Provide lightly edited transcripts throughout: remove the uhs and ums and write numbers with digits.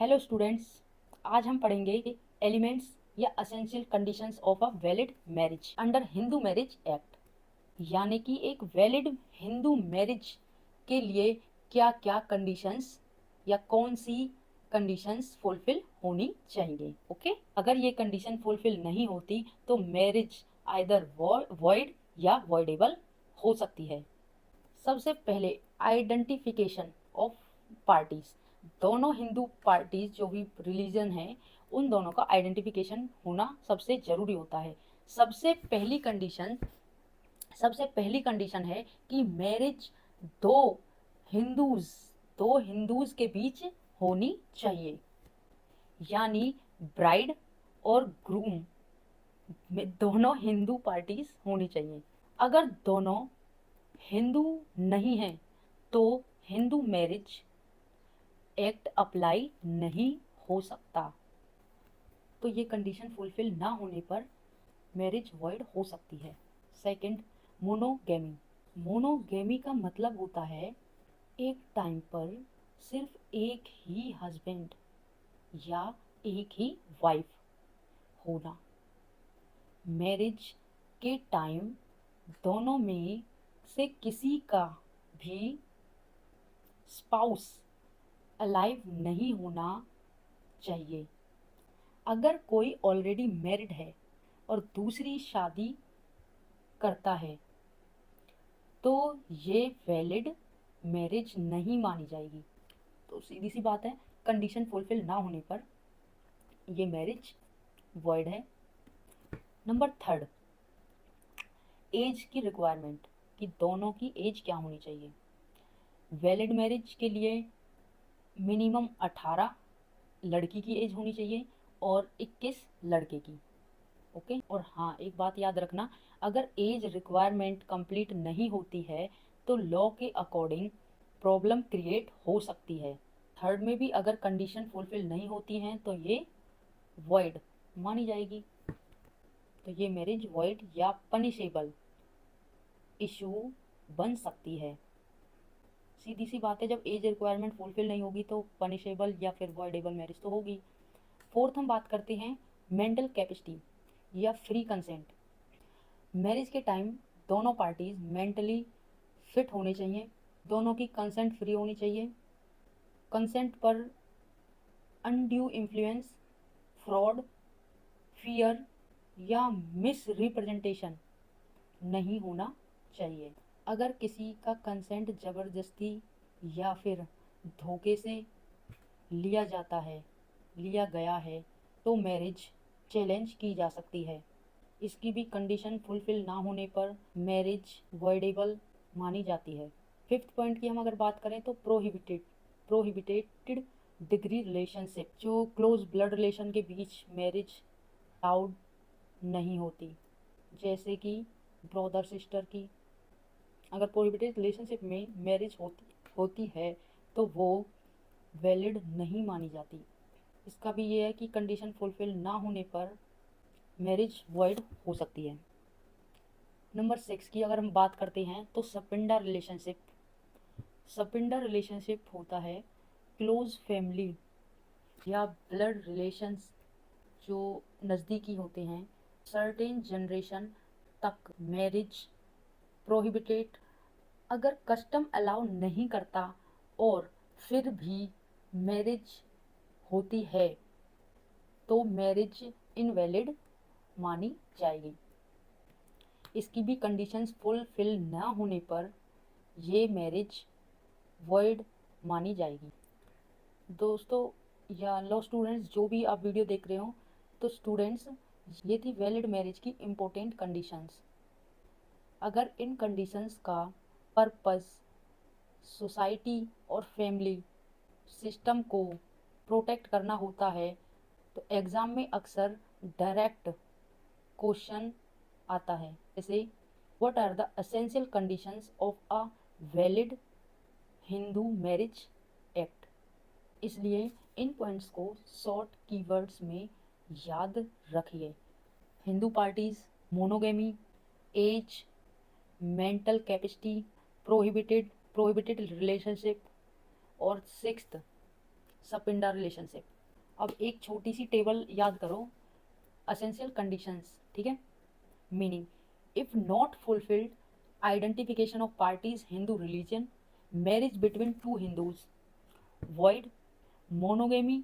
Hello students, आज हम पढ़ेंगे एलिमेंट्स या essential conditions of a valid marriage under Hindu marriage act. यानी कि एक वैलिड हिंदू मैरिज के लिए क्या क्या कंडीशंस या कौन सी कंडीशंस फुलफिल होनी चाहिए। ओके, अगर ये कंडीशन फुलफिल नहीं होती तो मैरिज आइदर वॉइड या वॉइडेबल हो सकती है। सबसे पहले आइडेंटिफिकेशन ऑफ पार्टीज। दोनों हिंदू पार्टीज जो भी रिलीजन है उन दोनों का आइडेंटिफिकेशन होना सबसे जरूरी होता है। सबसे पहली कंडीशन सबसे पहली कंडीशन है कि मैरिज दो हिंदूज दो हिंदूज के बीच होनी चाहिए। यानी ब्राइड और ग्रूम में दोनों हिंदू पार्टीज होनी चाहिए। अगर दोनों हिंदू नहीं हैं तो हिंदू मैरिज एक्ट अप्लाई नहीं हो सकता। तो ये कंडीशन फुलफिल ना होने पर मैरिज वॉइड हो सकती है। Second, monogamy. मोनोगेमी का मतलब होता है एक टाइम पर सिर्फ एक ही हस्बैंड या एक ही वाइफ होना। मैरिज के टाइम दोनों में से किसी का भी स्पाउस अलाइव नहीं होना चाहिए। अगर कोई ऑलरेडी मैरिड है और दूसरी शादी करता है तो ये वैलिड मैरिज नहीं मानी जाएगी। तो सीधी सी बात है, कंडीशन फुलफिल ना होने पर ये मैरिज वॉइड है। नंबर थर्ड, एज की रिक्वायरमेंट कि दोनों की एज क्या होनी चाहिए। वैलिड मैरिज के लिए मिनिमम 18 लड़की की एज होनी चाहिए और 21 लड़के की। ओके, और हाँ, एक बात याद रखना, अगर एज रिक्वायरमेंट कंप्लीट नहीं होती है तो लॉ के अकॉर्डिंग प्रॉब्लम क्रिएट हो सकती है। थर्ड में भी अगर कंडीशन फुलफिल नहीं होती हैं तो ये वॉइड मानी जाएगी। तो ये मैरिज वॉइड या पनिशेबल इशू बन सकती है। सीधी सी बात है, जब एज रिक्वायरमेंट फुलफिल नहीं होगी तो पनिशेबल या फिर वॉइडेबल मैरिज तो होगी। फोर्थ, हम बात करते हैं मेंटल कैपेसिटी या फ्री कंसेंट। मैरिज के टाइम दोनों पार्टीज मेंटली फिट होने चाहिए, दोनों की कंसेंट फ्री होनी चाहिए। कंसेंट पर अनड्यू इन्फ्लुएंस, फ्रॉड, फियर या मिस रिप्रेजेंटेशन नहीं होना चाहिए। अगर किसी का कंसेंट जबरदस्ती या फिर धोखे से लिया गया है तो मैरिज चैलेंज की जा सकती है। इसकी भी कंडीशन फुलफिल ना होने पर मैरिज वॉइडेबल मानी जाती है। फिफ्थ पॉइंट की हम अगर बात करें तो प्रोहिबिटेड डिग्री रिलेशनशिप, जो क्लोज ब्लड रिलेशन के बीच मैरिज अलाउड नहीं होती, जैसे कि ब्रदर सिस्टर की। अगर प्रोहिबिटेड रिलेशनशिप में मैरिज होती है तो वो वैलिड नहीं मानी जाती। इसका भी ये है कि कंडीशन फुलफिल ना होने पर मैरिज वॉइड हो सकती है। नंबर 6 की अगर हम बात करते हैं तो सपिंडा रिलेशनशिप। सपिंडा रिलेशनशिप होता है क्लोज फैमिली या ब्लड रिलेशंस जो नज़दीकी होते हैं। सर्टेन जनरेशन तक मैरिज प्रोहिबिटेड। अगर कस्टम अलाउ नहीं करता और फिर भी मैरिज होती है तो मैरिज इनवैलिड मानी जाएगी। इसकी भी कंडीशंस फुलफिल ना होने पर ये मैरिज वॉइड मानी जाएगी। दोस्तों या लॉ स्टूडेंट्स, जो भी आप वीडियो देख रहे हो, तो स्टूडेंट्स, ये थी वैलिड मैरिज की इम्पोर्टेंट कंडीशंस। अगर इन कंडीशंस का पर्पस सोसाइटी और फैमिली सिस्टम को प्रोटेक्ट करना होता है तो एग्ज़ाम में अक्सर डायरेक्ट क्वेश्चन आता है, जैसे what are the essential conditions of a valid Hindu marriage act. इसलिए इन पॉइंट्स को शॉर्ट कीवर्ड्स में याद रखिए। Hindu parties, monogamy, age, mental capacity, prohibited prohibited relationship और सिक्स्थ सपिंडा रिलेशनशिप। अब एक छोटी सी टेबल याद करो, असेंशियल कंडीशंस, ठीक है। Meaning, if not fulfilled, identification of parties Hindu religion, marriage between two Hindus, void, monogamy,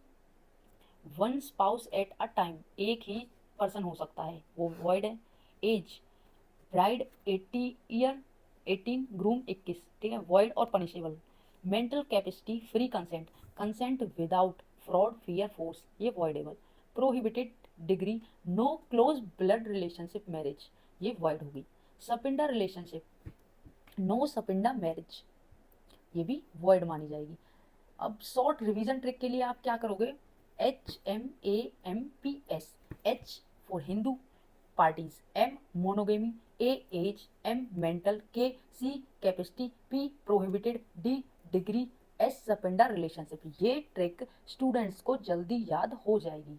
one spouse at a time, एक ही person हो सकता है, वो वॉइड है। एज, ब्राइड 80 ईयर 18, ग्रूम 21, ठीक है, वॉइड और punishable. Mental capacity, free consent, consent without fraud fear force, ये voidable. Prohibited degree, no close blood relationship marriage, ये वॉइड होगी। Sapinda relationship, no sapinda marriage, ये भी वॉइड मानी जाएगी। अब शॉर्ट रिवीजन ट्रिक के लिए आप क्या करोगे, HMAMPS, H for Hindu parties, M monogamy, A age, M mental, K C capacity, P prohibited, D degree, S sapinda relationship. ये ट्रिक स्टूडेंट्स को जल्दी याद हो जाएगी।